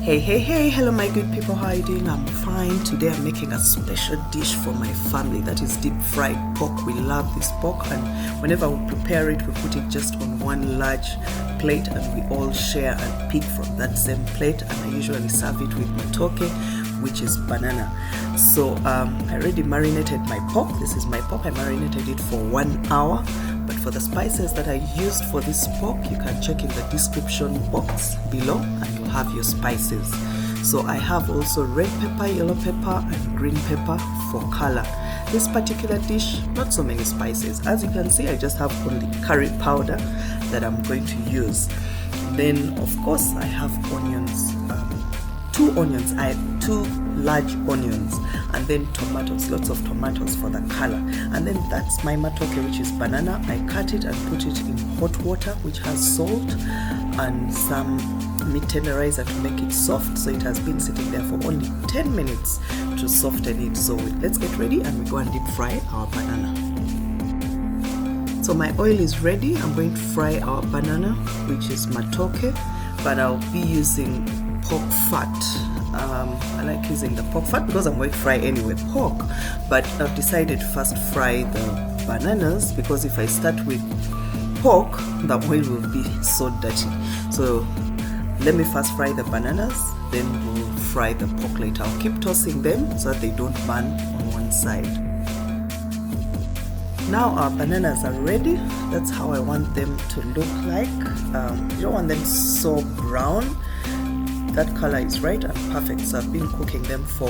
Hey, hello my good people, how are you doing? I'm fine. Today I'm making a special dish for my family, that is deep fried pork. We love this pork, and whenever we prepare it, we put it just on one large plate and we all share and pick from that same plate, and I usually serve it with matoke, which is banana. So I already marinated my pork. This is my pork. I marinated it for 1 hour. But for the spices that I used for this pork, you can check in the description box below and you'll have your spices. So I have also red pepper, yellow pepper and green pepper for color. This particular dish, not so many spices. As you can see, I just have only curry powder that I'm going to use. Then of course I have onions, two large onions, and then tomatoes, lots of tomatoes for the color. And then that's my matoke, which is banana. I cut it and put it in hot water, which has salt and some meat tenderizer to make it soft. So it has been sitting there for only 10 minutes to soften it. So let's get ready and we go and deep fry our banana. So my oil is ready. I'm going to fry our banana, which is matoke, but I'll be using pork fat. I like using the pork fat because I'm going to fry anyway pork, but I've decided to first fry the bananas because if I start with pork, the oil will be so dirty. So let me first fry the bananas, then we'll fry the pork later. I'll keep tossing them so that they don't burn on one side. Now our bananas are ready. That's how I want them to look like. You don't want them so brown. That color is right and perfect. So I've been cooking them for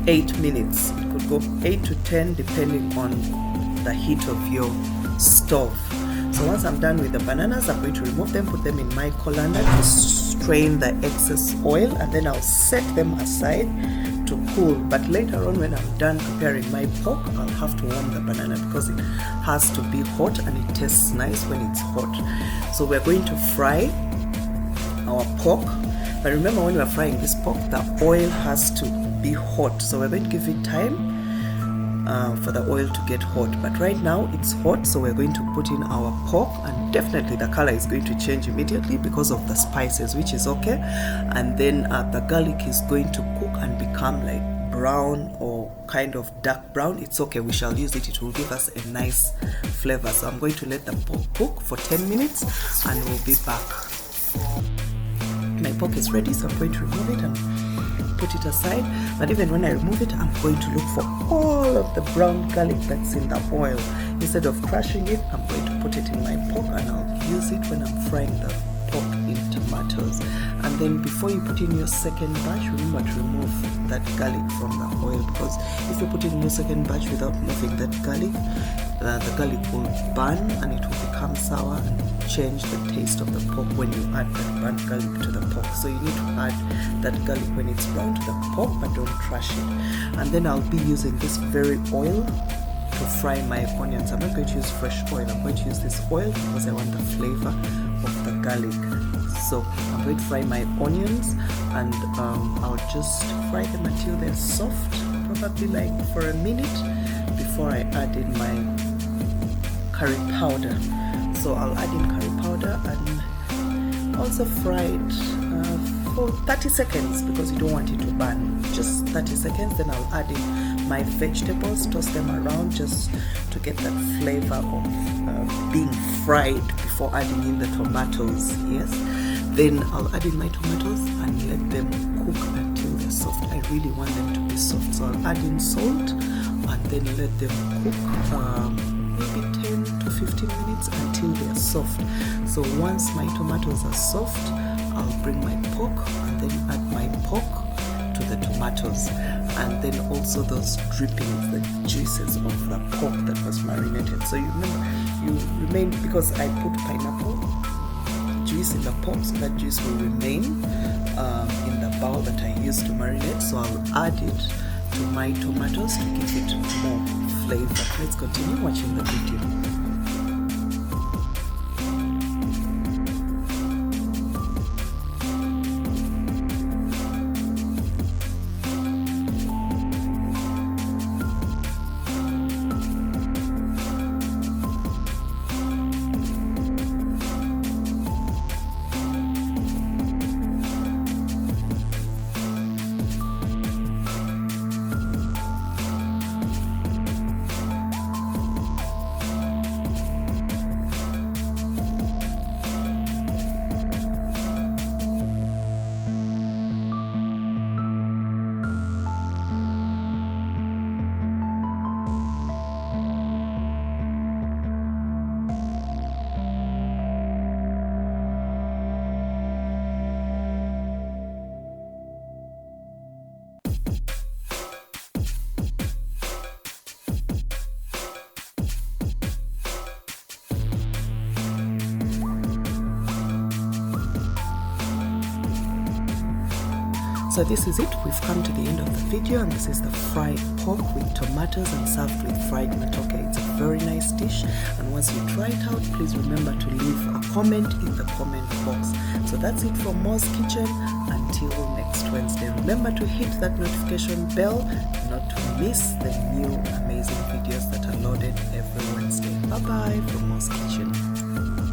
8 minutes. It could go 8 to 10 depending on the heat of your stove. So once I'm done with the bananas, I'm going to remove them, put them in my colander to strain the excess oil, and then I'll set them aside to cool. But later on, when I'm done preparing my pork, I'll have to warm the banana because it has to be hot and it tastes nice when it's hot. So we're going to fry our pork. But remember, when we're frying this pork, the oil has to be hot. So we're going to give it time for the oil to get hot. But right now it's hot, so we're going to put in our pork, and definitely the color is going to change immediately because of the spices, which is okay. And then the garlic is going to cook and become like brown or kind of dark brown. It's okay, we shall use it. It will give us a nice flavor. So I'm going to let the pork cook for 10 minutes and we'll be back. My pork is ready, so I'm going to remove it and put it aside. But even when I remove it, I'm going to look for all of the brown garlic that's in the oil. Instead of crushing it, I'm going to put it in my pork and I'll use it when I'm frying the pork in tomatoes. And then before you put in your second batch, remember to remove that garlic from the oil, because if you put in your second batch without moving that garlic, the garlic will burn and it will become sour and change the taste of the pork when you add that burnt garlic to the pork. So you need to add that garlic when it's brown to the pork, but don't crush it. And then I'll be using this very oil to fry my onions. I'm not going to use fresh oil. I'm going to use this oil because I want the flavor of the garlic. So I'm going to fry my onions, and I'll just fry them until they're soft, probably like for a minute before I add in my curry powder. So I'll add in curry powder and also fry it for 30 seconds because you don't want it to burn. Just 30 seconds. Then I'll add in my vegetables, toss them around just to get that flavor of being fried before adding in the tomatoes. Yes. Then I'll add in my tomatoes and let them cook until they're soft. I really want them to be soft. So I'll add in salt and then let them cook maybe 10 to 15 minutes until they're soft. So once my tomatoes are soft, I'll bring my pork and then add my pork to the tomatoes, and then also those drippings, the juices of the pork that was marinated. So you remember, because I put pineapple juice in the pork, so that juice will remain in the bowl that I used to marinate. So I'll add it to my tomatoes to give it more flavor. Let's continue watching the video. So this is it. We've come to the end of the video, and this is the fried pork with tomatoes and served with fried matoke. It's a very nice dish, and once you try it out, please remember to leave a comment in the comment box. So that's it from Mo's Kitchen. Until next Wednesday, remember to hit that notification bell not to miss the new amazing videos that are loaded every Wednesday. Bye bye from Mo's Kitchen.